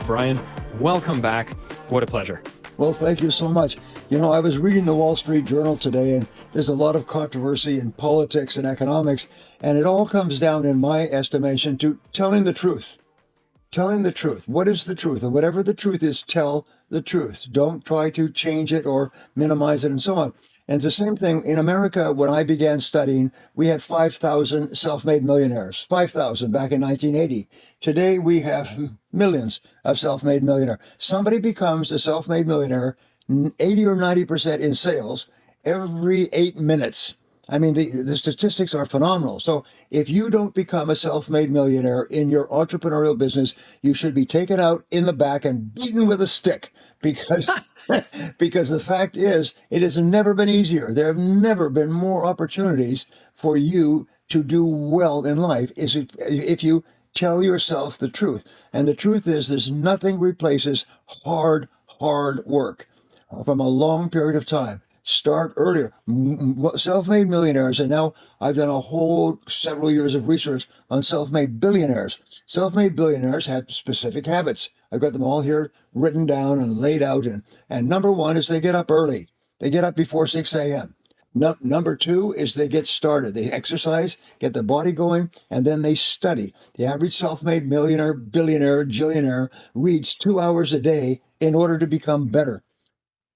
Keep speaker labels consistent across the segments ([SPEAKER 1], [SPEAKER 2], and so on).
[SPEAKER 1] Brian, welcome back. What a pleasure.
[SPEAKER 2] Well, thank you so much. You know, I was reading the Wall Street Journal today, and there's a lot of controversy in politics and economics, and it all comes down, in my estimation, to telling the truth. Telling the truth. What is the truth? And whatever the truth is, tell the truth. Don't try to change it or minimize it and so on. And it's the same thing in America. When I began studying, we had 5,000 self-made millionaires, 5,000 back in 1980. Today, we have millions of self-made millionaires. Somebody becomes a self-made millionaire, 80 or 90% in sales every 8 minutes. I mean, the statistics are phenomenal. So if you don't become a self-made millionaire in your entrepreneurial business, you should be taken out in the back and beaten with a stick because because the fact is, it has never been easier. There have never been more opportunities for you to do well in life if you tell yourself the truth. And the truth is, there's nothing replaces hard work from a long period of time. Start earlier. Self-made millionaires, and now I've done a whole several years of research on self-made billionaires. Self-made billionaires have specific habits. I've got them all here written down and laid out. And number one is they get up early. They get up before 6 a.m. Number two is they get started. They exercise, get their body going, and then they study. The average self-made millionaire, billionaire, gillionaire reads 2 hours a day in order to become better.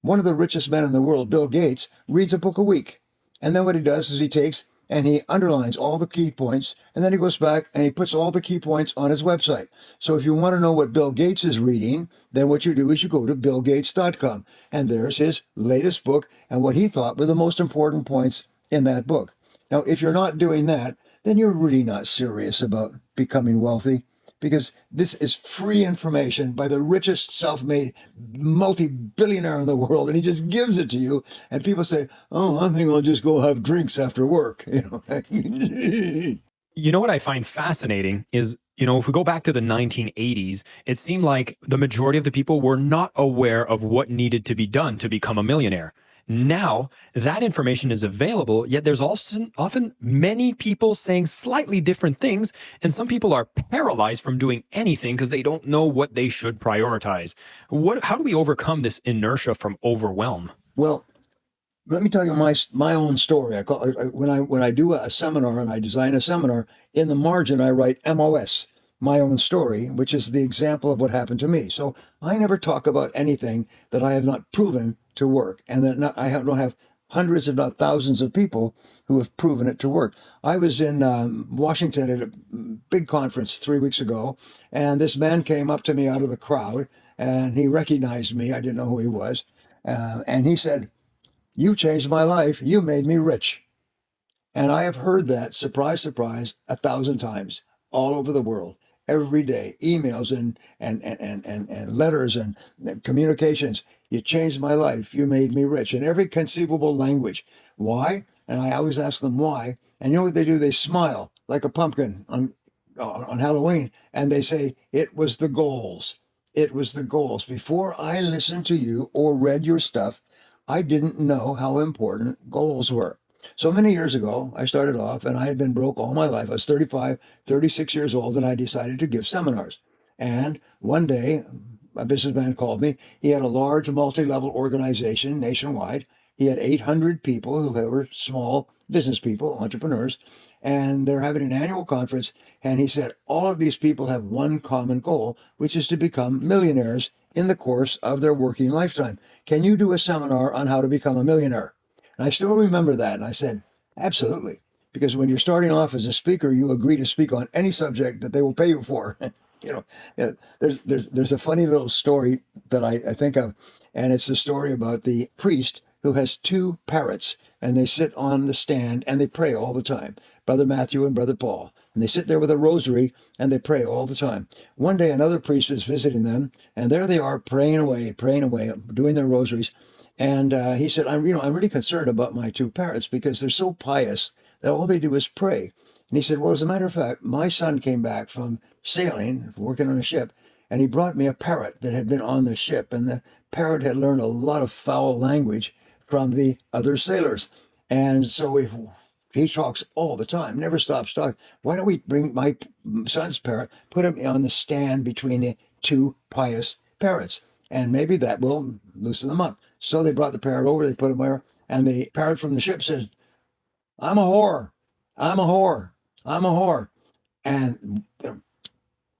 [SPEAKER 2] One of the richest men in the world, Bill Gates, reads a book a week. And then what he does is he takes and he underlines all the key points, and then he goes back and he puts all the key points on his website. So if you want to know what Bill Gates is reading, then what you do is you go to billgates.com, and there's his latest book and what he thought were the most important points in that book. Now, if you're not doing that, then you're really not serious about becoming wealthy, because this is free information by the richest self-made multi-billionaire in the world, and he just gives it to you. And people say, "Oh, I think I'll just go have drinks after work."
[SPEAKER 1] You know what I find fascinating is, if we go back to the 1980s, it seemed like the majority of the people were not aware of what needed to be done to become a millionaire. Now that information is available, yet there's also often many people saying slightly different things, and some people are paralyzed from doing anything because they don't know what they should prioritize. How do we overcome this inertia from overwhelm?
[SPEAKER 2] Well, let me tell you my own story. When I do a seminar and I design a seminar, in the margin I write MOS, my own story, which is the example of what happened to me. So I never talk about anything that I have not proven to work, and that I don't have hundreds, if not thousands, of people who have proven it to work. I was in Washington at a big conference 3 weeks ago, and this man came up to me out of the crowd, and he recognized me. I didn't know who he was, and he said, "You changed my life. You made me rich." And I have heard that, surprise, surprise, 1,000 times all over the world, every day, emails and letters and communications. "You changed my life. You made me rich," in every conceivable language. Why? And I always ask them why. And you know what they do? They smile like a pumpkin on Halloween, and they say, "It was the goals. It was the goals. Before I listened to you or read your stuff, I didn't know how important goals were." So many years ago, I started off, and I had been broke all my life. I was 35, 36 years old, and I decided to give seminars. And one day, a businessman called me. He had a large multi-level organization nationwide. He had 800 people who were small business people, entrepreneurs, and they're having an annual conference. And he said, all of these people have one common goal, which is to become millionaires in the course of their working lifetime. Can you do a seminar on how to become a millionaire? And I still remember that. And I said, absolutely. Because when you're starting off as a speaker, you agree to speak on any subject that they will pay you for. There's a funny little story that I think of, and it's the story about the priest who has two parrots, and they sit on the stand and they pray all the time, Brother Matthew and Brother Paul. And they sit there with a rosary and they pray all the time. One day, another priest was visiting them, and there they are praying away, doing their rosaries. And he said, I'm really concerned about my two parrots because they're so pious that all they do is pray. And he said, well, as a matter of fact, my son came back from sailing, working on a ship, and he brought me a parrot that had been on the ship. And the parrot had learned a lot of foul language from the other sailors. And so he talks all the time, never stops talking. Why don't we bring my son's parrot, put him on the stand between the two pious parrots. And maybe that will loosen them up. So they brought the parrot over, they put him there, and the parrot from the ship said, I'm a whore. I'm a whore. I'm a whore. And the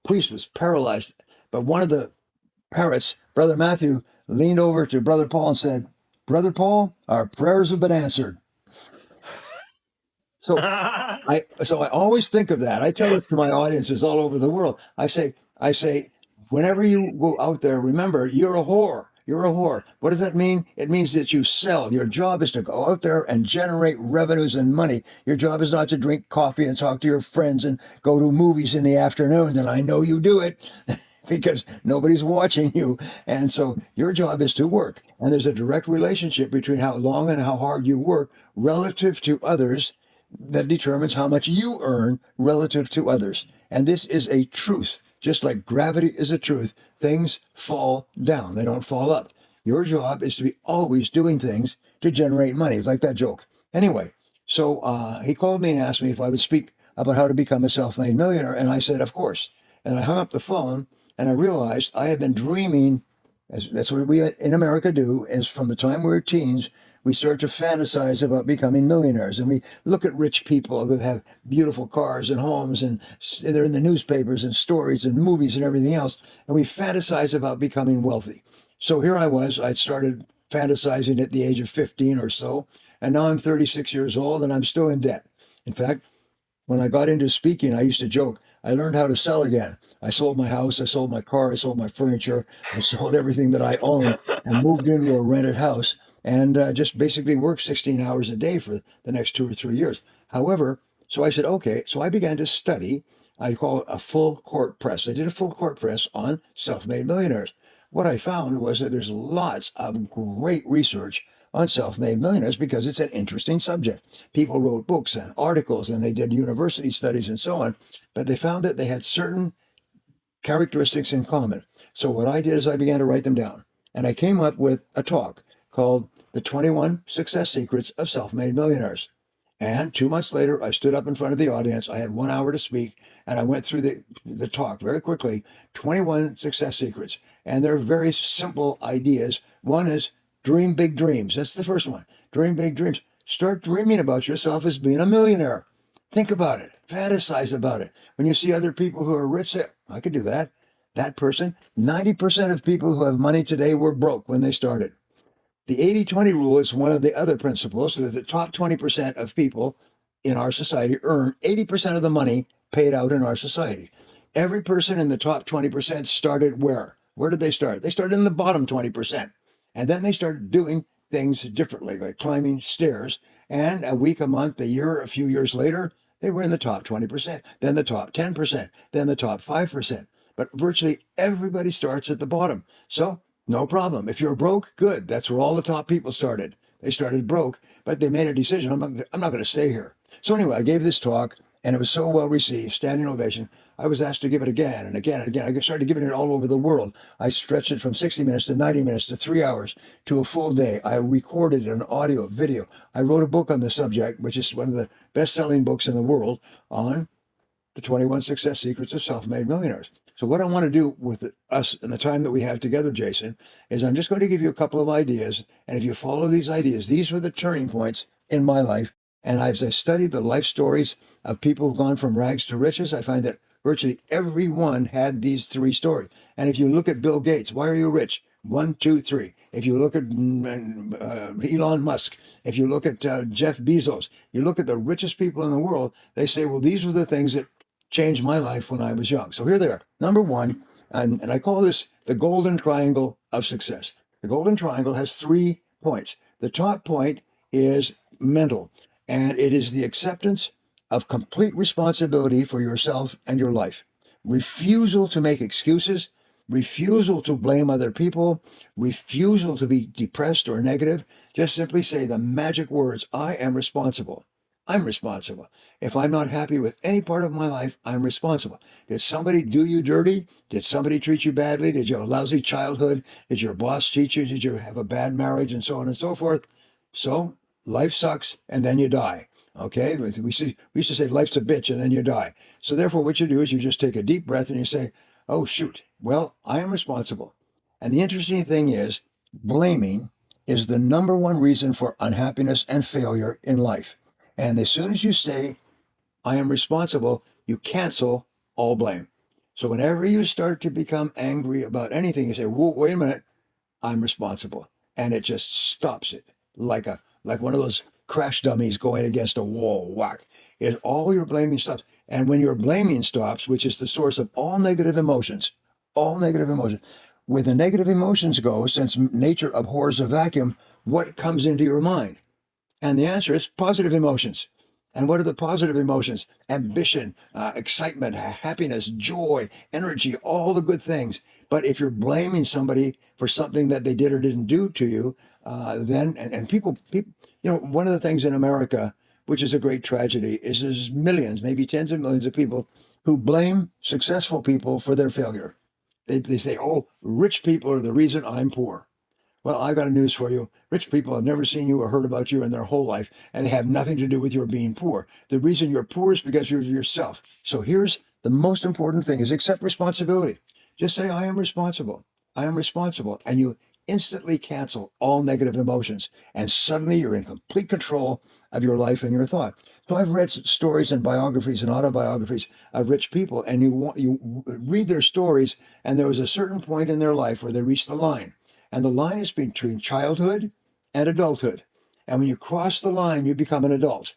[SPEAKER 2] priest was paralyzed. But one of the parrots, Brother Matthew, leaned over to Brother Paul and said, Brother Paul, our prayers have been answered. So I always think of that. I tell this to my audiences all over the world. I say, whenever you go out there, remember you're a whore. You're a whore. What does that mean? It means that you sell. Your job is to go out there and generate revenues and money. Your job is not to drink coffee and talk to your friends and go to movies in the afternoon. And I know you do it because nobody's watching you. And so your job is to work. And there's a direct relationship between how long and how hard you work relative to others that determines how much you earn relative to others. And this is a truth. Just like gravity is a truth, things fall down. They don't fall up. Your job is to be always doing things to generate money. It's like that joke. Anyway, so he called me and asked me if I would speak about how to become a self-made millionaire. And I said, of course. And I hung up the phone and I realized I had been dreaming, as that's what we in America do, is from the time we were teens, we start to fantasize about becoming millionaires. And we look at rich people who have beautiful cars and homes, and they're in the newspapers and stories and movies and everything else. And we fantasize about becoming wealthy. So here I was, I started fantasizing at the age of 15 or so. And now I'm 36 years old and I'm still in debt. In fact, when I got into speaking, I used to joke, I learned how to sell again. I sold my house, I sold my car, I sold my furniture, I sold everything that I owned and moved into a rented house and just basically worked 16 hours a day for the next 2 or 3 years. However, so I said, okay, so I began to study. I call it a full court press. I did a full court press on self-made millionaires. What I found was that there's lots of great research on self-made millionaires because it's an interesting subject. People wrote books and articles and they did university studies and so on, but they found that they had certain characteristics in common. So what I did is I began to write them down. And I came up with a talk called The 21 Success Secrets of Self-Made Millionaires. And 2 months later, I stood up in front of the audience. I had 1 hour to speak, and I went through the talk very quickly, 21 success secrets. And they're very simple ideas. One is dream big dreams. That's the first one. Dream big dreams. Start dreaming about yourself as being a millionaire. Think about it. Fantasize about it. When you see other people who are rich, say, I could do that. That person, 90% of people who have money today were broke when they started. The 80-20 rule is one of the other principles that the top 20% of people in our society earn 80% of the money paid out in our society. Every person in the top 20% started where? Where did they start? They started in the bottom 20%. And then they started doing things differently, like climbing stairs. And a week, a month, a year, a few years later, they were in the top 20%, then the top 10%, then the top 5%. But virtually everybody starts at the bottom. So no problem. If you're broke, good. That's where all the top people started. They started broke, but they made a decision. I'm not going to stay here. So anyway, I gave this talk, and it was so well received, standing ovation. I was asked to give it again and again and again. I started giving it all over the world. I stretched it from 60 minutes to 90 minutes to 3 hours to a full day. I recorded an audio, video. I wrote a book on the subject, which is one of the best-selling books in the world on the 21 Success Secrets of Self-Made Millionaires. So what I want to do with us in the time that we have together, Jason, is I'm just going to give you a couple of ideas. And if you follow these ideas, these were the turning points in my life. And as I studied the life stories of people who've gone from rags to riches, I find that virtually everyone had these 3 stories. And if you look at Bill Gates, why are you rich? 1, 2, 3. If you look at Elon Musk, if you look at Jeff Bezos, you look at the richest people in the world, they say, well, these were the things that changed my life when I was young. So here they are. Number 1, and I call this the golden triangle of success. The golden triangle has 3 points. The top point is mental, and it is the acceptance of complete responsibility for yourself and your life. Refusal to make excuses, refusal to blame other people, refusal to be depressed or negative. Just simply say the magic words, I am responsible. I'm responsible. If I'm not happy with any part of my life, I'm responsible. Did somebody do you dirty? Did somebody treat you badly? Did you have a lousy childhood? Did your boss cheat you? Did you have a bad marriage? And so on and so forth. So life sucks and then you die. Okay, we used to say life's a bitch and then you die. So therefore what you do is you just take a deep breath and you say, oh shoot, Well, I am responsible. And the interesting thing is, blaming is the number one reason for unhappiness and failure in life. And as soon as you say, I am responsible, you cancel all blame. So whenever you start to become angry about anything, you say, whoa, wait a minute, I'm responsible. And it just stops it like one of those crash dummies going against a wall, whack. Is all your blaming stops. And when your blaming stops, which is the source of all negative emotions, where the negative emotions go, since nature abhors a vacuum, what comes into your mind? And the answer is positive emotions. And what are the positive emotions? Ambition, excitement, happiness, joy, energy, all the good things. But if you're blaming somebody for something that they did or didn't do to you, then and people, one of the things in America, which is a great tragedy, is there's millions, maybe tens of millions of people who blame successful people for their failure. They say, "Oh, rich people are the reason I'm poor." Well, I got a news for you. Rich people have never seen you or heard about you in their whole life, and they have nothing to do with your being poor. The reason you're poor is because you're yourself. So here's the most important thing is accept responsibility. Just say, I am responsible. I am responsible. And you instantly cancel all negative emotions. And suddenly you're in complete control of your life and your thought. So I've read stories and biographies and autobiographies of rich people, and you read their stories, and there was a certain point in their life where they reached the line. And the line is between childhood and adulthood. And when you cross the line, you become an adult.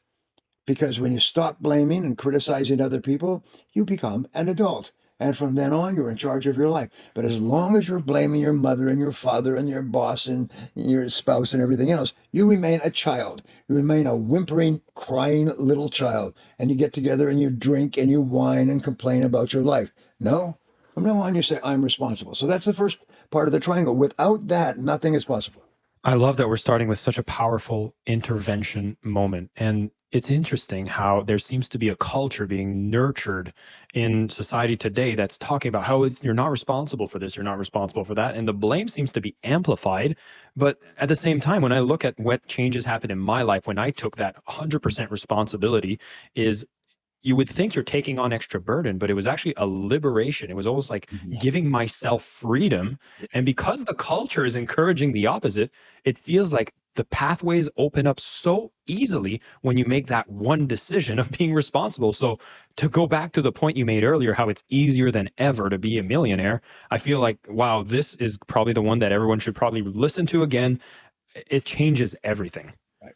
[SPEAKER 2] Because when you stop blaming and criticizing other people, you become an adult. And from then on, you're in charge of your life. But as long as you're blaming your mother and your father and your boss and your spouse and everything else, you remain a child. You remain a whimpering, crying little child. And you get together and you drink and you whine and complain about your life. No, from now on, you say, I'm responsible. So that's the first part of the triangle. Without that, nothing is possible.
[SPEAKER 1] I love that we're starting with such a powerful intervention moment. And it's interesting how there seems to be a culture being nurtured in society today that's talking about how you're not responsible for this, you're not responsible for that. And the blame seems to be amplified. But at the same time, when I look at what changes happened in my life when I took that 100% responsibility, is you would think you're taking on extra burden, but it was actually a liberation. It was almost like
[SPEAKER 2] Yeah.
[SPEAKER 1] giving myself freedom. And because the culture is encouraging the opposite, it feels like the pathways open up so easily when you make that one decision of being responsible. So, to go back to the point you made earlier, how it's easier than ever to be a millionaire, I feel like, wow, this is probably the one that everyone should probably listen to again. It changes everything.
[SPEAKER 2] Right.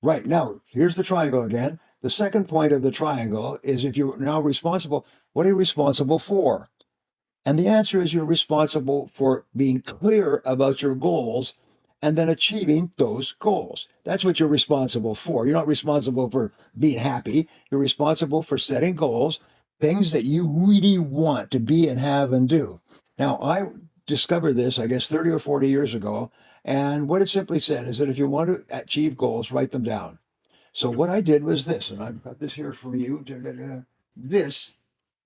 [SPEAKER 2] Right. Now, here's the triangle again. The second point of the triangle is if you're now responsible, what are you responsible for? And the answer is you're responsible for being clear about your goals and then achieving those goals. That's what you're responsible for. You're not responsible for being happy. You're responsible for setting goals, things that you really want to be and have and do. Now, I discovered this, I guess, 30 or 40 years ago. And what it simply said is that if you want to achieve goals, write them down. So what I did was this, and I've got this here for you. This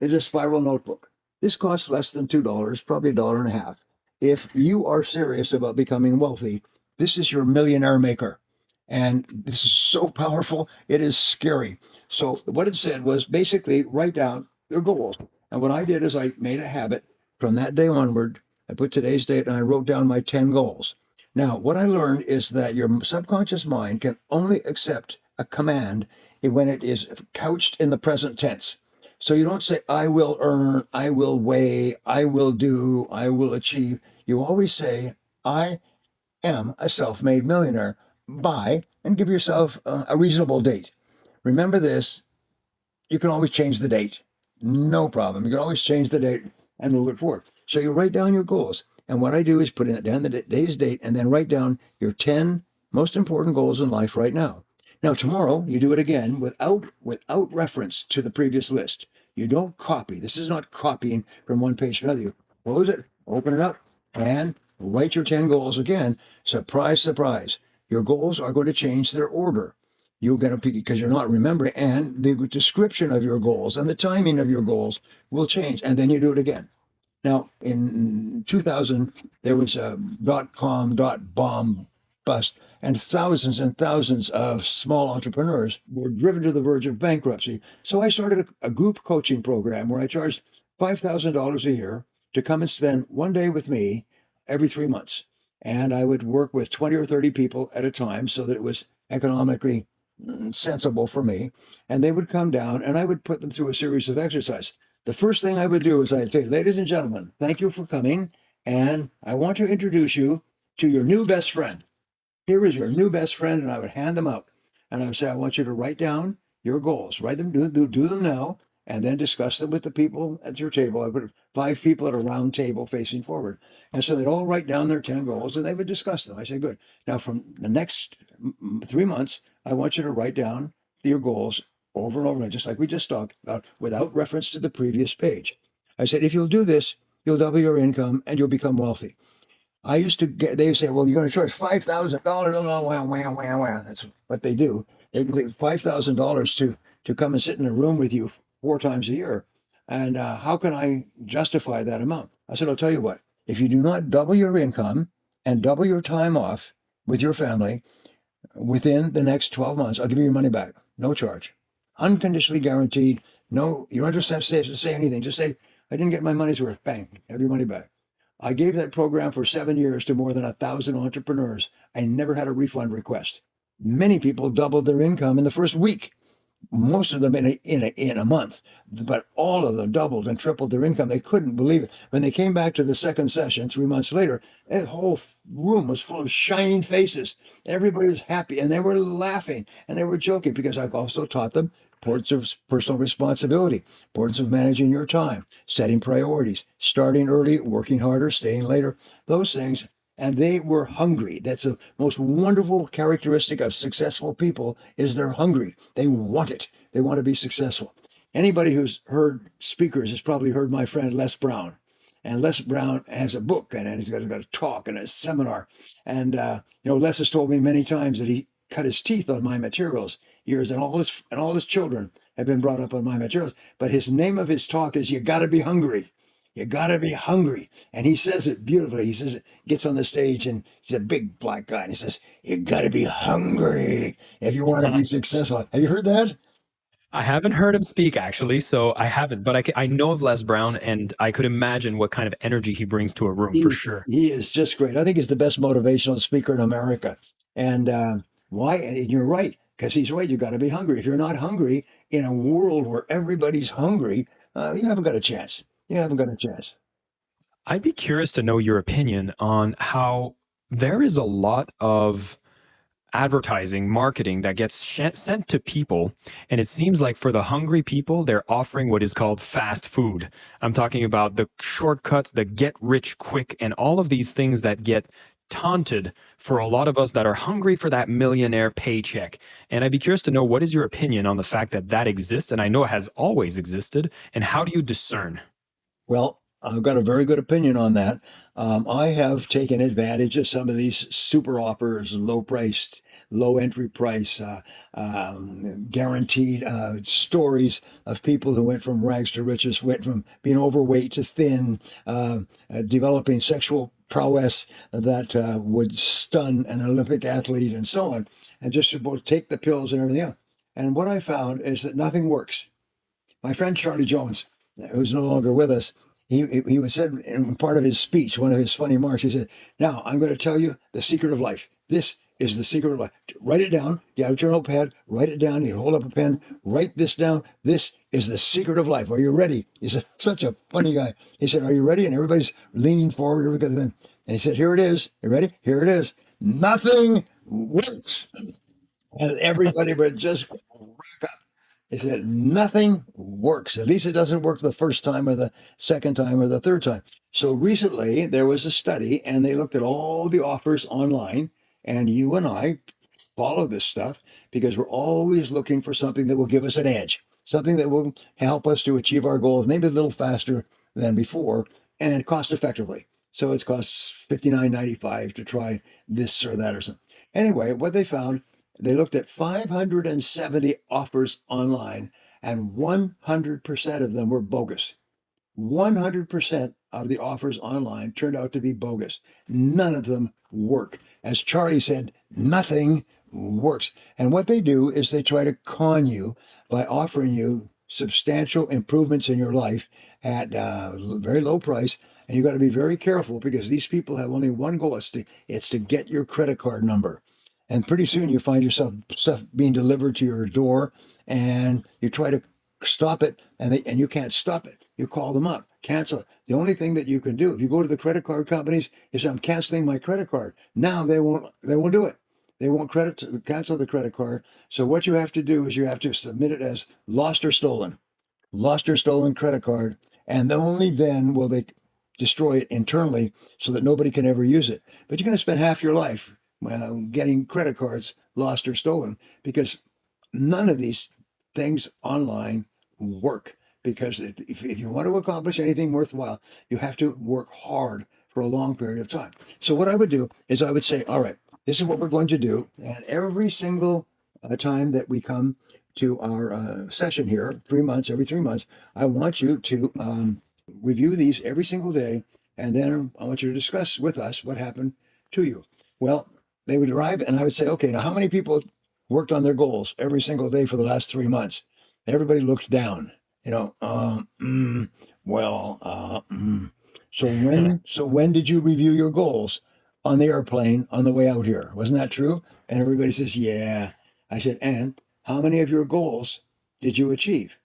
[SPEAKER 2] is a spiral notebook. This costs less than $2, probably $1.50. If you are serious about becoming wealthy, this is your millionaire maker. And this is so powerful, it is scary. So what it said was basically write down your goals. And what I did is I made a habit from that day onward. I put today's date and I wrote down my 10 goals. Now, what I learned is that your subconscious mind can only accept a command when it is couched in the present tense. So you don't say, I will earn, I will weigh, I will do, I will achieve. You always say, I am a self made millionaire by, and give yourself a reasonable date. Remember this, you can always change the date. No problem. You can always change the date and move it forward. So you write down your goals. And what I do is put in down the day's date and then write down your 10 most important goals in life right now. Now tomorrow you do it again without reference to the previous list. You don't copy. This is not copying from one page to another. You close it, open it up, and write your 10 goals again. Surprise, surprise. Your goals are going to change their order. You're going to, because you're not remembering, and the description of your goals and the timing of your goals will change, and then you do it again. Now, in 2000, there was a .com .bomb bust, and thousands of small entrepreneurs were driven to the verge of bankruptcy. So I started a group coaching program where I charged $5,000 a year to come and spend one day with me every 3 months. And I would work with 20 or 30 people at a time so that it was economically sensible for me. And they would come down and I would put them through a series of exercises. The first thing I would do is I'd say, ladies and gentlemen, thank you for coming. And I want to introduce you to your new best friend. Here is your new best friend. And I would hand them out. And I would say, I want you to write down your goals. Write them, do them now, and then discuss them with the people at your table. I put 5 people at a round table facing forward. And so they'd all write down their 10 goals and they would discuss them. I said, good. Now, from the next 3 months, I want you to write down your goals over and over, just like we just talked about, without reference to the previous page. I said, if you'll do this, you'll double your income and you'll become wealthy. I used to get, they say, well, you're going to charge $5,000. Wow. That's what they do. They pay $5,000 to come and sit in a room with you 4 times a year. And how can I justify that amount? I said, I'll tell you what, if you do not double your income and double your time off with your family within the next 12 months, I'll give you your money back. No charge. Unconditionally guaranteed. No, you don't just have to say anything. Just say, I didn't get my money's worth. Bang, have your money back. I gave that program for 7 years to more than 1,000 entrepreneurs. I never had a refund request. Many people doubled their income in the first week, most of them in a month, but all of them doubled and tripled their income. They couldn't believe it. When they came back to the second session 3 months later, the whole room was full of shining faces. Everybody was happy and they were laughing and they were joking because I've also taught them importance of personal responsibility, importance of managing your time, setting priorities, starting early, working harder, staying later, those things. And they were hungry. That's the most wonderful characteristic of successful people is they're hungry. They want it. They want to be successful. Anybody who's heard speakers has probably heard my friend Les Brown. And Les Brown has a book and he's got a talk and a seminar. And, Les has told me many times that he cut his teeth on my materials years, and all his children have been brought up on my materials. But his name of his talk is "You Got to Be Hungry." You got to be hungry, and he says it beautifully. He says it, gets on the stage, and he's a big black guy, and he says, "You got to be hungry if you want to be successful." Have you heard that?
[SPEAKER 1] I haven't heard him speak actually, so I haven't, but I know of Les Brown and I could imagine what kind of energy he brings to a room for
[SPEAKER 2] He
[SPEAKER 1] sure.
[SPEAKER 2] he is just great. I think he's the best motivational speaker in America. And why? And you're right, because he's right. You got to be hungry. If you're not hungry in a world where everybody's hungry, you haven't got a chance. You haven't got a chance.
[SPEAKER 1] I'd be curious to know your opinion on how there is a lot of advertising, marketing that gets sent to people. And it seems like for the hungry people, they're offering what is called fast food. I'm talking about the shortcuts, the get rich quick, and all of these things that get taunted for a lot of us that are hungry for that millionaire paycheck. And I'd be curious to know what is your opinion on the fact that that exists? And I know it has always existed. And how do you discern?
[SPEAKER 2] Well, I've got a very good opinion on that. I have taken advantage of some of these super offers, low priced, low entry price, guaranteed stories of people who went from rags to riches, went from being overweight to thin, developing sexual prowess that would stun an Olympic athlete and so on, and just to take the pills and everything else. And what I found is that nothing works. My friend Charlie Jones, who's no longer with us, he was said in part of his speech, one of his funny remarks, he said, "Now I'm going to tell you the secret of life. This is the secret of life. Write it down. You have your notepad, write it down. You hold up a pen, write this down. This is the secret of life. Are you ready?" He's such a funny guy. He said, "Are you ready?" And everybody's leaning forward. And he said, "Here it is. You ready? Here it is. Nothing works." And everybody would just rack up. He said, nothing works. At least it doesn't work the first time or the second time or the third time. So recently there was a study and they looked at all the offers online. And you and I follow this stuff because we're always looking for something that will give us an edge, something that will help us to achieve our goals, maybe a little faster than before and cost effectively. So it costs $59.95 to try this or that or something. Anyway, what they found, they looked at 570 offers online, and 100% of them were bogus. 100% of the offers online turned out to be bogus. None of them work. As Charlie said, nothing works. And what they do is they try to con you by offering you substantial improvements in your life at very low price. And you got to be very careful because these people have only one goal. It's to get your credit card number. And pretty soon you find yourself stuff being delivered to your door, and you try to stop it, and you can't stop it. You call them up, cancel it. The only thing that you can do if you go to the credit card companies is, I'm canceling my credit card. Now they won't do it. They won't cancel the credit card. So what you have to do is you have to submit it as lost or stolen credit card, and only then will they destroy it internally so that nobody can ever use it. But you're going to spend half your life getting credit cards lost or stolen, because none of these things online work. Because if you want to accomplish anything worthwhile, you have to work hard for a long period of time. So what I would do is I would say, all right, this is what we're going to do. And every single time that we come to our session here, every 3 months, I want you to review these every single day. And then I want you to discuss with us what happened to you. Well, they would arrive and I would say, okay, now how many people worked on their goals every single day for the last 3 months? Everybody looked down, you know, well, so when did you review your goals? On the airplane on the way out here? Wasn't that true? And everybody says, yeah. I said, and how many of your goals did you achieve?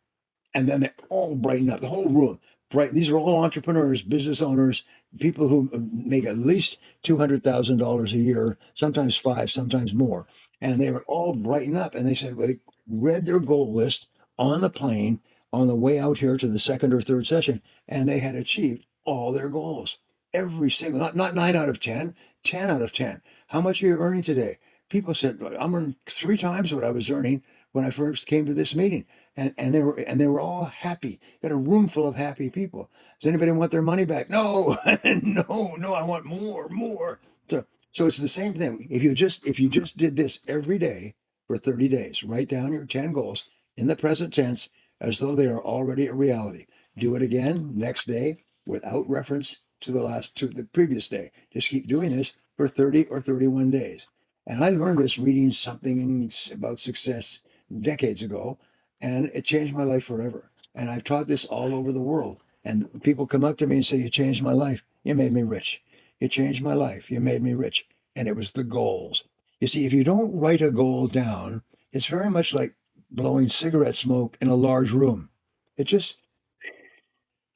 [SPEAKER 2] And then they all brighten up, the whole room. Bright. These are all entrepreneurs, business owners, people who make at least $200,000 a year, sometimes five, sometimes more. And they would all brighten up. And they said, well, they read their goal list on the plane on the way out here to the second or third session, and they had achieved all their goals. Every single, not 9 out of 10, 10 out of 10. How much are you earning today? People said, I'm earning 3 times what I was earning when I first came to this meeting. And they were all happy. Got a room full of happy people. Does anybody want their money back? No, no, I want more. So it's the same thing. If you just did this every day for 30 days, write down your 10 goals in the present tense as though they are already a reality. Do it again next day without reference to the previous day. Just keep doing this for 30 or 31 days. And I learned this reading something about success decades ago, and it changed my life forever. And I've taught this all over the world. And people come up to me and say, you changed my life. You made me rich. You changed my life. You made me rich. And it was the goals. You see, if you don't write a goal down, it's very much like blowing cigarette smoke in a large room. It just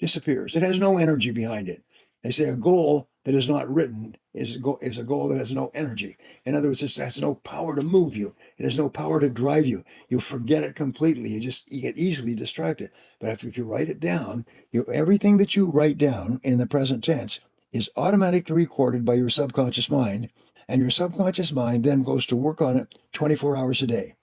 [SPEAKER 2] disappears. It has no energy behind it. They say a goal that is not written is a goal that has no energy. In other words, it has no power to move you. It has no power to drive you. You forget it completely. You get easily distracted. But if you write it down, everything that you write down in the present tense is automatically recorded by your subconscious mind. And your subconscious mind then goes to work on it 24 hours a day.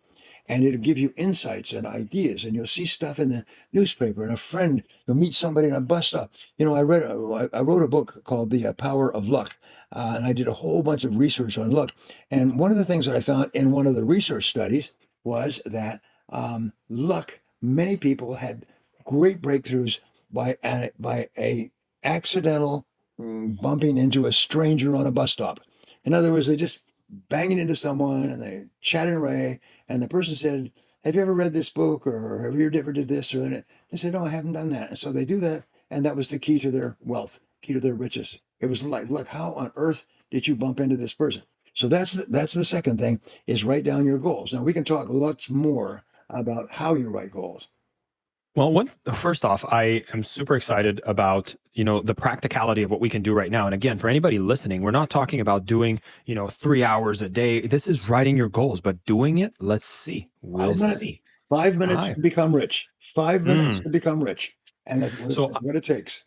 [SPEAKER 2] And it'll give you insights and ideas, and you'll see stuff in the newspaper, and you'll meet somebody in a bus stop. You know, I wrote a book called The Power of Luck, and I did a whole bunch of research on luck. And one of the things that I found in one of the research studies was that luck, many people had great breakthroughs by a accidental bumping into a stranger on a bus stop. In other words, they just banging into someone and they chatting away, and the person said, have you ever read this book, or have you ever did this or that? They said, no, I haven't done that. And so they do that, and that was the key to their wealth, key to their riches. It was like, look, how on earth did you bump into this person? So that's the second thing, is write down your goals. Now we can talk lots more about how you write goals.
[SPEAKER 1] Well, first off, I am super excited about, the practicality of what we can do right now. And again, for anybody listening, we're not talking about doing, 3 hours a day. This is writing your goals, but doing it, let's see. We'll see.
[SPEAKER 2] 5 minutes to become rich. 5 minutes
[SPEAKER 1] Mm.
[SPEAKER 2] to become rich. And that's
[SPEAKER 1] So
[SPEAKER 2] what it takes.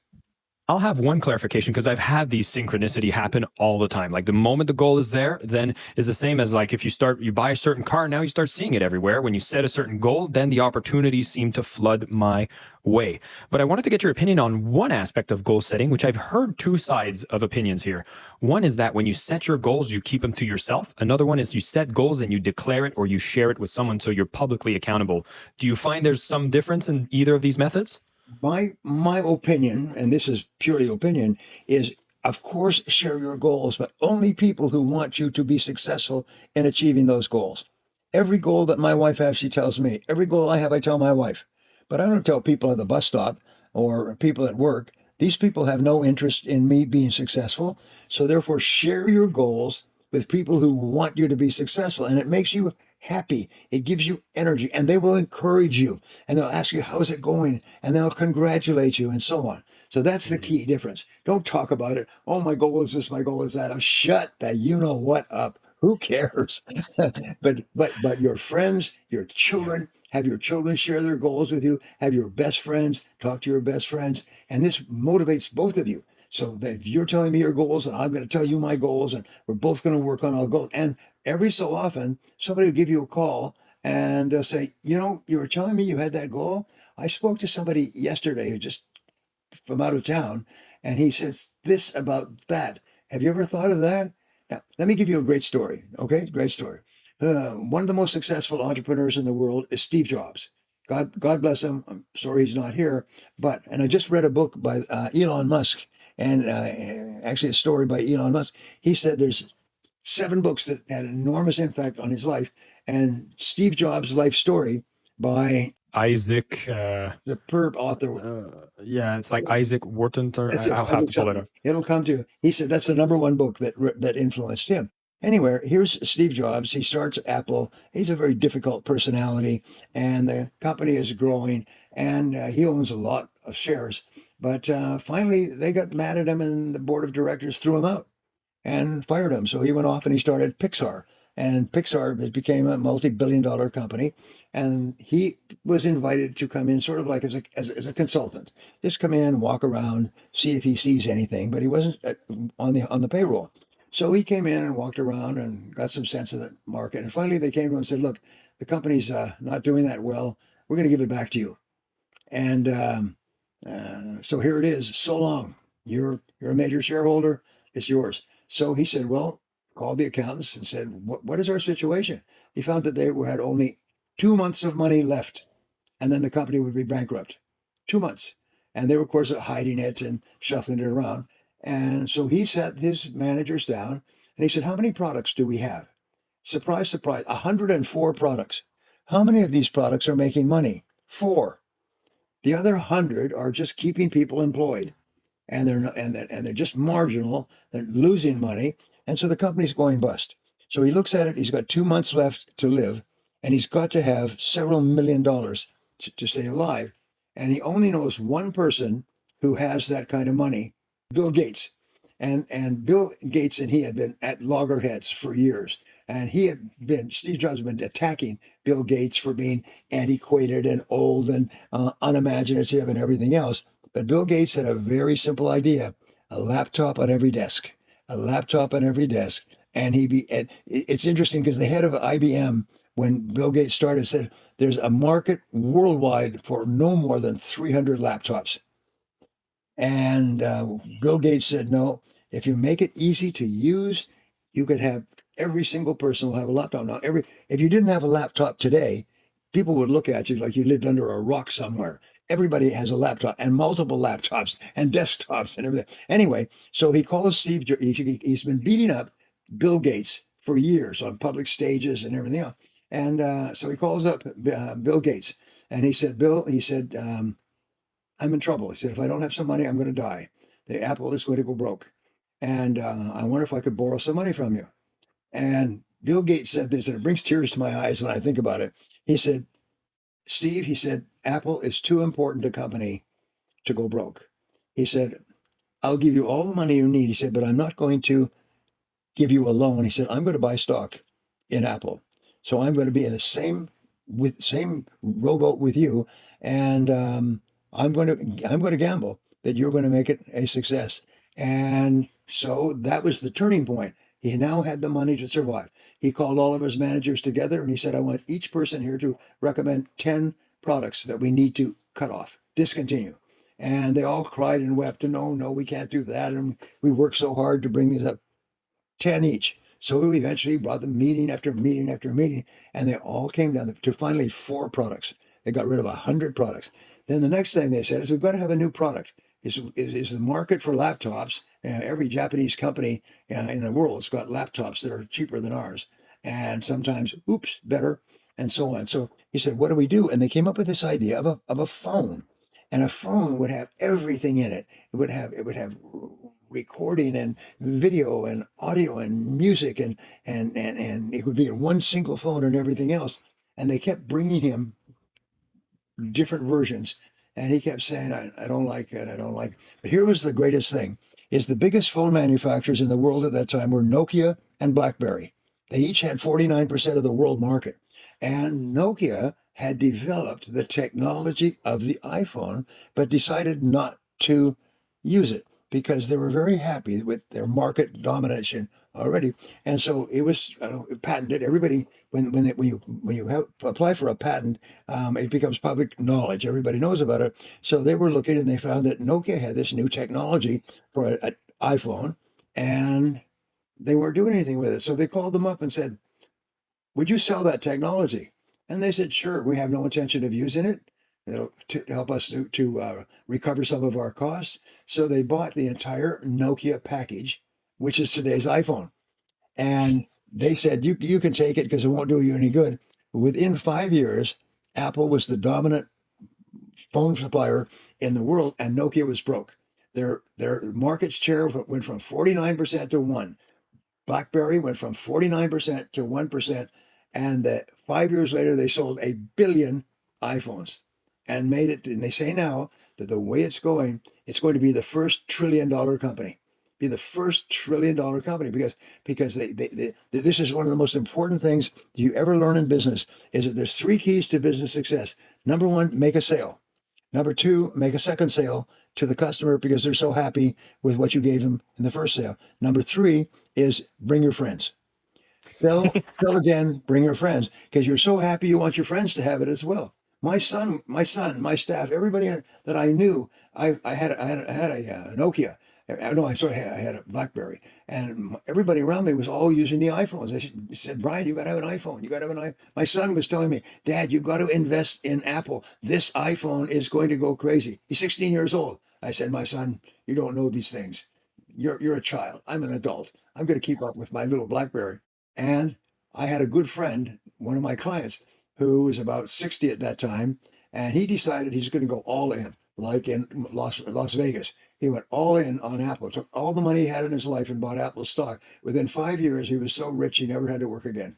[SPEAKER 1] I'll have one clarification, because I've had these synchronicity happen all the time. Like the moment the goal is there, then is the same as like if you buy a certain car, now you start seeing it everywhere. When you set a certain goal, then the opportunities seem to flood my way. But I wanted to get your opinion on one aspect of goal setting, which I've heard two sides of opinions here. One is that when you set your goals, you keep them to yourself. Another one is you set goals and you declare it or you share it with someone so you're publicly accountable. Do you find there's some difference in either of these methods?
[SPEAKER 2] My opinion, and this is purely opinion, is of course share your goals, but only people who want you to be successful in achieving those goals. Every goal that my wife has, she tells me. Every goal I have, I tell my wife. But I don't tell people at the bus stop or people at work. These people have no interest in me being successful. So therefore, share your goals with people who want you to be successful. And it makes you happy. It gives you energy, and they will encourage you, and they'll ask you, how's it going? And they'll congratulate you and so on. So that's the
[SPEAKER 1] Mhm.
[SPEAKER 2] key difference. Don't talk about it. Oh, my goal is this, my goal is that. Oh, shut that you know what up. Who cares? But your friends, your
[SPEAKER 1] Yeah.
[SPEAKER 2] children, have your children share their goals with you, have your best friends talk to your best friends, and this motivates both of you. So that if you're telling me your goals and I'm going to tell you my goals, and we're both going to work on our goals. And every so often, somebody will give you a call and they'll say, you were telling me you had that goal. I spoke to somebody yesterday who just from out of town, and he says this about that. Have you ever thought of that? Now, let me give you a great story. Okay, great story. One of the most successful entrepreneurs in the world is Steve Jobs. God bless him. I'm sorry he's not here, and I just read a book by Elon Musk, and actually a story by Elon Musk. He said there's 7 books that had an enormous impact on his life, and Steve Jobs' life story by
[SPEAKER 1] Isaac,
[SPEAKER 2] superb author.
[SPEAKER 1] yeah, it's like Isaac Wharton, or
[SPEAKER 2] That's just
[SPEAKER 1] I'll have
[SPEAKER 2] Isaac
[SPEAKER 1] to pull it
[SPEAKER 2] something.
[SPEAKER 1] up.
[SPEAKER 2] It'll come to. He said that's the number one book that influenced him. Anyway, here's Steve Jobs. He starts Apple. He's a very difficult personality, and the company is growing, and he owns a lot of shares. But finally, they got mad at him, and the board of directors threw him out and fired him. So he went off and he started Pixar. And Pixar became a multi-billion-dollar company. And he was invited to come in sort of like as a consultant. Just come in, walk around, see if he sees anything. But he wasn't on the payroll. So he came in and walked around and got some sense of the market. And finally they came to him and said, look, the company's not doing that well. We're going to give it back to you. And so here it is. So long. You're a major shareholder. It's yours. So he said, well, called the accountants and said, what is our situation? He found that they had only 2 months of money left, and then the company would be bankrupt. 2 months. And they were, of course, hiding it and shuffling it around. And so he sat his managers down and he said, how many products do we have? Surprise, surprise, 104 products. How many of these products are making money? 4. The other 100 are just keeping people employed, and they're not, and they're just marginal. They're losing money, and so the company's going bust. So he looks at it. He's got 2 months left to live, and he's got to have several $1 million to stay alive. And he only knows one person who has that kind of money, Bill Gates. And Bill Gates and he had been at loggerheads for years. And Steve Jobs had been attacking Bill Gates for being antiquated and old and unimaginative and everything else. But Bill Gates had a very simple idea: a laptop on every desk, a laptop on every desk. And it's interesting because the head of IBM, when Bill Gates started, said there's a market worldwide for no more than 300 laptops. And Bill Gates said, no, if you make it easy to use, you could have every single person will have a laptop. Now, if you didn't have a laptop today, people would look at you like you lived under a rock somewhere. Everybody has a laptop and multiple laptops and desktops and everything. Anyway, so he calls he's been beating up Bill Gates for years on public stages and everything else. And so he calls up Bill Gates and he said, Bill, I'm in trouble. He said, if I don't have some money, I'm going to die. The Apple is going to go broke. And I wonder if I could borrow some money from you. And Bill Gates said this, and it brings tears to my eyes when I think about it. He said, Steve, he said, Apple is too important a company to go broke. He said, I'll give you all the money you need. He said, but I'm not going to give you a loan. He said, I'm going to buy stock in Apple. So I'm going to be in the same rowboat with you. And I'm going to gamble that you're going to make it a success. And so that was the turning point. He now had the money to survive. He called all of his managers together and he said, I want each person here to recommend 10 products that we need to cut off, discontinue. And they all cried and wept, and no, we can't do that. And we worked so hard to bring these up. 10 each. So we eventually brought them meeting after meeting after meeting, and they all came down to finally 4 products. They got rid of 100 products. Then the next thing they said is, we've got to have a new product. Is the market for laptops? Every Japanese company in the world has got laptops that are cheaper than ours, and sometimes, oops, better. and so on. So he said, what do we do? And they came up with this idea of a phone. And a phone would have everything in it. It would have recording and video and audio and music and it would be in one single phone and everything else. And they kept bringing him different versions. And he kept saying, I don't like it. I don't like it. But here was the greatest thing is the biggest phone manufacturers in the world at that time were Nokia and BlackBerry. They each had 49% of the world market. And Nokia had developed the technology of the iPhone, but decided not to use it because they were very happy with their market domination already. And so it was patented. Everybody, when you apply for a patent, it becomes public knowledge. Everybody knows about it. So they were looking and they found that Nokia had this new technology for an iPhone, and they weren't doing anything with it. So they called them up and said, would you sell that technology? And they said, sure, we have no intention of using it. It'll to help us to recover some of our costs. So they bought the entire Nokia package, which is today's iPhone. And they said, you can take it because it won't do you any good. Within 5 years, Apple was the dominant phone supplier in the world, and Nokia was broke. Their market share went from 49% to 1. BlackBerry went from 49% to 1%. And 5 years later, they sold 1 billion iPhones and made it. And they say now that the way it's going to be the first $1 trillion company. Be the first $1 trillion company because this is one of the most important things you ever learn in business is that there's 3 keys to business success. Number one, make a sale. Number two, make a second sale to the customer because they're so happy with what you gave them in the first sale. Number three is bring your friends. Sell again, bring your friends because you're so happy you want your friends to have it as well. My staff, everybody that I knew, I had a Nokia. No, I had a BlackBerry, and everybody around me was all using the iPhones. They said, Brian, you got to have an iPhone. You got to have an iPhone. My son was telling me, Dad, you got to invest in Apple. This iPhone is going to go crazy. He's 16 years old. I said, my son, you don't know these things. You're a child. I'm an adult. I'm going to keep up with my little BlackBerry. And I had a good friend, one of my clients, who was about 60 at that time, and he decided he's going to go all in, like in Las Vegas. He went all in on Apple, took all the money he had in his life and bought Apple stock. Within 5 years, he was so rich he never had to work again.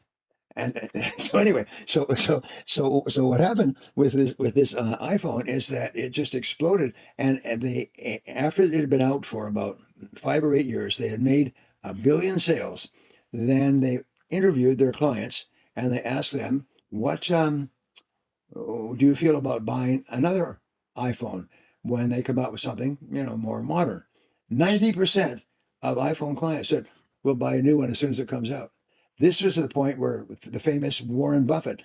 [SPEAKER 2] And so anyway, so what happened with this iPhone is that it just exploded, and they after it had been out for about 5 or 8 years, they had made 1 billion sales. Then they interviewed their clients and they asked them, "What do you feel about buying another iPhone when they come out with something more modern?" 90% of iPhone clients said, "We'll buy a new one as soon as it comes out." This was the point where the famous Warren Buffett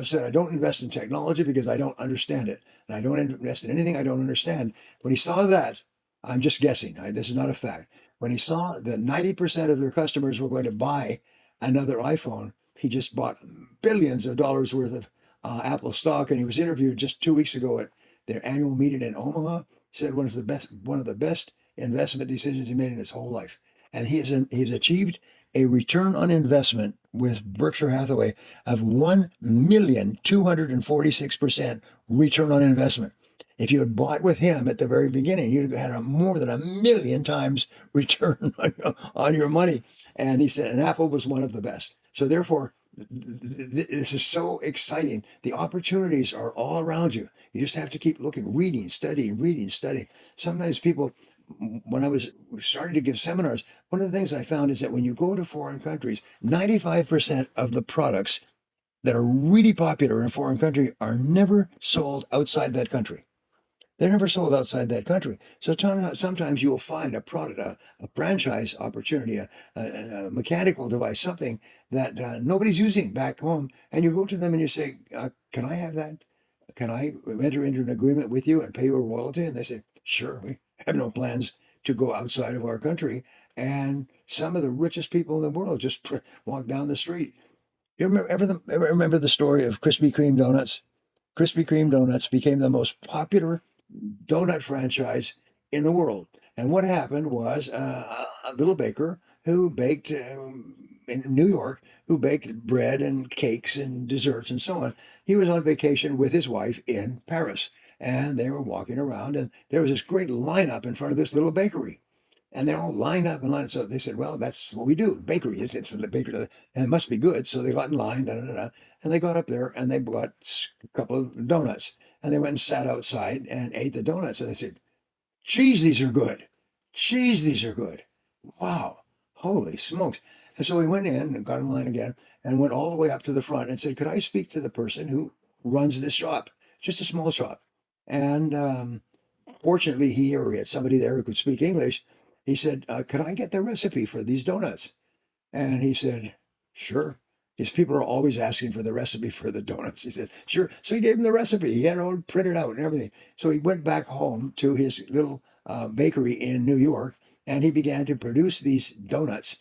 [SPEAKER 2] said, "I don't invest in technology because I don't understand it, and I don't invest in anything I don't understand." When he saw that, I'm just guessing. This is not a fact. When he saw that 90% of their customers were going to buy another iPhone, he just bought billions of dollars worth of Apple stock. And he was interviewed just 2 weeks ago at their annual meeting in Omaha. He said one of the best investment decisions he made in his whole life. And he's achieved a return on investment with Berkshire Hathaway of 1,246% return on investment. If you had bought with him at the very beginning, you'd have had more than 1,000,000 times return on your money. And he said, and Apple was one of the best. So therefore, this is so exciting. The opportunities are all around you. You just have to keep looking, reading, studying. Sometimes people, when I was starting to give seminars, one of the things I found is that when you go to foreign countries, 95% of the products that are really popular in a foreign country are never sold outside that country. They're never sold outside that country. So sometimes you will find a product, a franchise opportunity, a mechanical device, something that nobody's using back home. And you go to them and you say, can I have that? Can I enter into an agreement with you and pay you a royalty? And they say, sure, we have no plans to go outside of our country. And some of the richest people in the world just walk down the street. You ever remember the story of Krispy Kreme donuts? Krispy Kreme donuts became the most popular donut franchise in the world. And what happened was a little baker who baked in New York who baked bread and cakes and desserts and so on. He was on vacation with his wife in Paris, and they were walking around, and there was this great lineup in front of this little bakery. And they all lined up and lined up. So they said, well, that's what we do. Bakery. It's the bakery. And it must be good. So they got in line, da, da, da, da, and they got up there and they bought a couple of donuts. And they went and sat outside and ate the donuts. And they said, geez, these are good. Geez, these are good. Wow. Holy smokes. And so we went in and got in line again and went all the way up to the front and said, could I speak to the person who runs this shop? Just a small shop. And fortunately, he or he had somebody there who could speak English. He said, could I get the recipe for these donuts? And he said, sure. Because people are always asking for the recipe for the donuts. He said, sure. So he gave him the recipe. He had it all printed out and everything. So he went back home to his little bakery in New York, and he began to produce these donuts,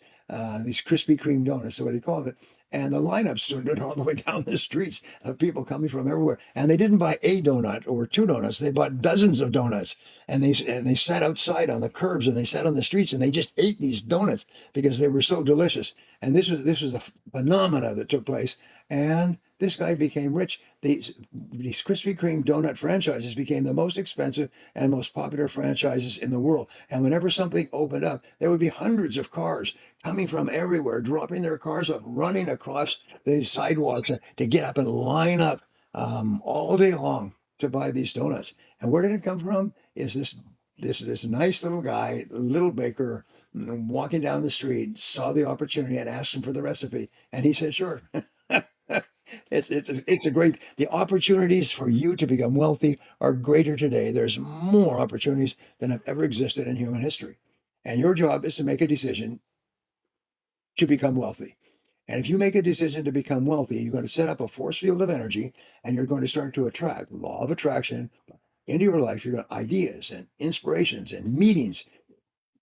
[SPEAKER 2] these Krispy Kreme donuts, is what he called it. And the lineups stood all the way down the streets of people coming from everywhere. And they didn't buy a donut or two donuts; they bought dozens of donuts. And they sat outside on the curbs and they sat on the streets and they just ate these donuts because they were so delicious. And this was a phenomena that took place. And this guy became rich. These Krispy Kreme donut franchises became the most expensive and most popular franchises in the world. And whenever something opened up, there would be hundreds of cars coming from everywhere, dropping their cars off, running across the sidewalks to get up and line up all day long to buy these donuts. And where did it come from? Is this nice little guy, little baker, walking down the street, saw the opportunity and asked him for the recipe, and he said, "Sure." It's a great. The opportunities for you to become wealthy are greater today. There's more opportunities than have ever existed in human history, and your job is to make a decision to become wealthy. And if you make a decision to become wealthy, you're going to set up a force field of energy, and you're going to start to attract law of attraction into your life. You're going to ideas and inspirations and meetings,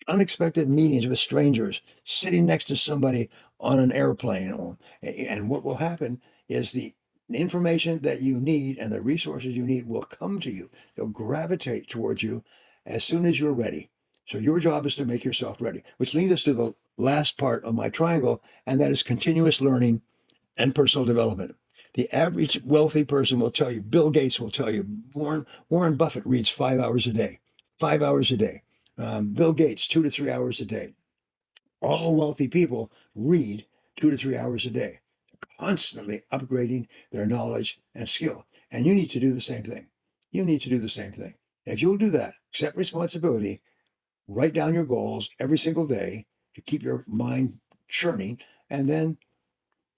[SPEAKER 2] unexpected meetings with strangers, sitting next to somebody on an airplane. And what will happen is the information that you need and the resources you need will come to you. They'll gravitate towards you as soon as you're ready. So your job is to make yourself ready, which leads us to the last part of my triangle, and that is continuous learning and personal development. The average wealthy person will tell you, Bill Gates will tell you, Warren Buffett reads 5 hours a day, 5 hours a day. Bill Gates, 2 to 3 hours a day. All wealthy people read 2 to 3 hours a day, constantly upgrading their knowledge and skill. And you need to do the same thing. You need to do the same thing. If you'll do that, accept responsibility, write down your goals every single day to keep your mind churning, and then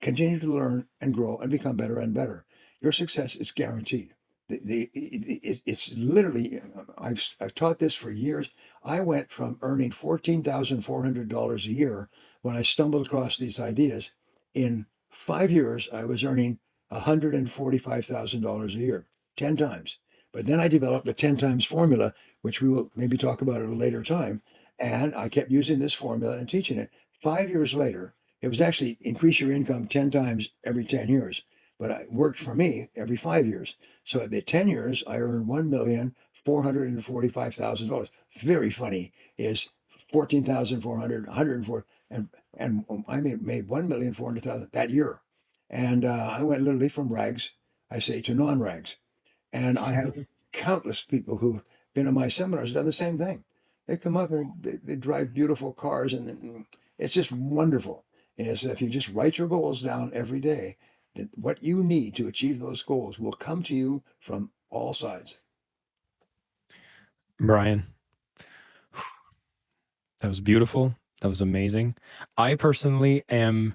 [SPEAKER 2] continue to learn and grow and become better and better. Your success is guaranteed. It's literally, I've taught this for years. I went from earning $14,400 a year when I stumbled across these ideas. In 5 years, I was earning $145,000 a year, 10 times. But then I developed the 10 times formula, which we will maybe talk about at a later time. And I kept using this formula and teaching it. 5 years later, it was actually increase your income 10 times every 10 years, but it worked for me every 5 years. So at the 10 years, I earned $1,445,000. Very funny is 14,400, 104, and I made 1,400,000 that year. And I went literally from rags, I say, to non-rags. And I have countless people who've been in my seminars done the same thing. They come up and they drive beautiful cars, and it's just wonderful. Is if you just write your goals down every day, that what you need to achieve those goals will come to you from all sides.
[SPEAKER 1] Brian, that was beautiful. That was amazing. I personally am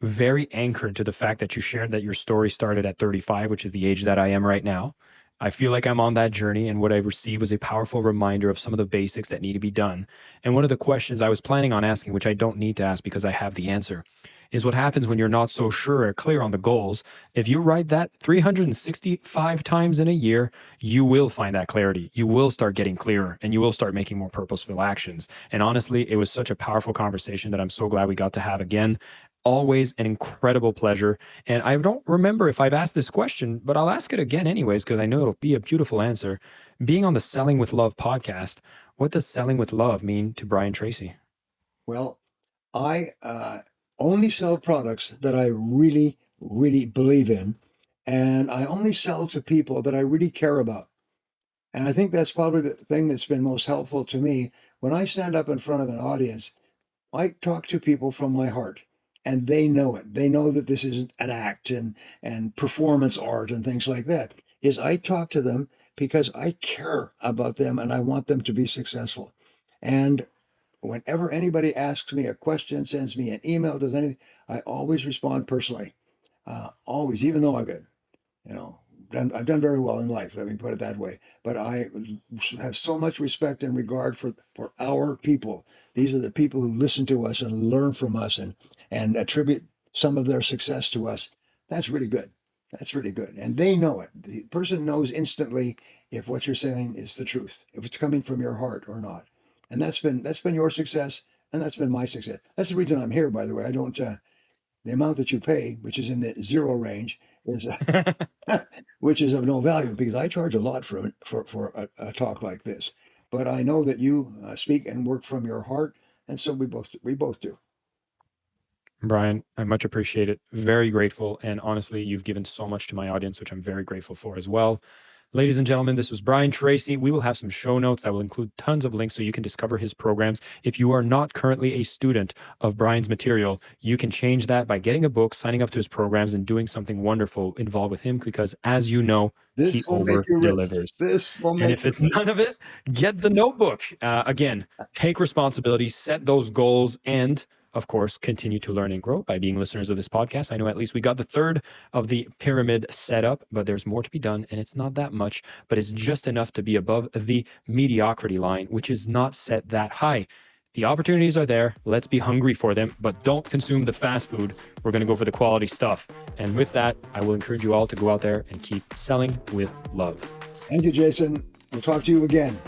[SPEAKER 1] very anchored to the fact that you shared that your story started at 35, which is the age that I am right now. I feel like I'm on that journey, and what I received was a powerful reminder of some of the basics that need to be done. And one of the questions I was planning on asking, which I don't need to ask because I have the answer, is what happens when you're not so sure or clear on the goals. If you write that 365 times in a year, you will find that clarity. You will start getting clearer and you will start making more purposeful actions. And honestly, it was such a powerful conversation that I'm so glad we got to have again. Always an incredible pleasure. And I don't remember if I've asked this question, but I'll ask it again anyways, because I know it'll be a beautiful answer. Being on the Selling with Love podcast, what does selling with love mean to Brian Tracy?
[SPEAKER 2] Well, I only sell products that I really, really believe in. And I only sell to people that I really care about. And I think that's probably the thing that's been most helpful to me. When I stand up in front of an audience, I talk to people from my heart, and they know it. They know that this is an act and performance art and things like that. Is I talk to them because I care about them and I want them to be successful. And whenever anybody asks me a question, sends me an email, does anything, I always respond personally. Always, even though you know, I've done very well in life, let me put it that way. But I have so much respect and regard for our people. These are the people who listen to us and learn from us and attribute some of their success to us. That's really good. That's really good. And they know it. The person knows instantly if what you're saying is the truth, if it's coming from your heart or not. And that's been your success, and that's been my success. That's the reason I'm here, by the way. I don't the amount that you pay, which is in the zero range, is which is of no value because I charge a lot for a talk like this. But I know that you speak and work from your heart, and so we both do.
[SPEAKER 1] Brian, I much appreciate it. Very grateful. And honestly, you've given so much to my audience, which I'm very grateful for as well. Ladies and gentlemen, this was Brian Tracy. We will have some show notes that will include tons of links so you can discover his programs. If you are not currently a student of Brian's material, you can change that by getting a book, signing up to his programs, and doing something wonderful involved with him because, as you know, he
[SPEAKER 2] This will make
[SPEAKER 1] over
[SPEAKER 2] you rich.
[SPEAKER 1] delivers.
[SPEAKER 2] This will
[SPEAKER 1] And
[SPEAKER 2] make
[SPEAKER 1] if
[SPEAKER 2] you
[SPEAKER 1] it's none of it, get the notebook. Again, take responsibility, set those goals, and of course, continue to learn and grow by being listeners of this podcast. I know at least we got the third of the pyramid set up, but there's more to be done. And it's not that much, but it's just enough to be above the mediocrity line, which is not set that high. The opportunities are there. Let's be hungry for them, but don't consume the fast food. We're going to go for the quality stuff. And with that, I will encourage you all to go out there and keep selling with love.
[SPEAKER 2] Thank you, Jason. We'll talk to you again.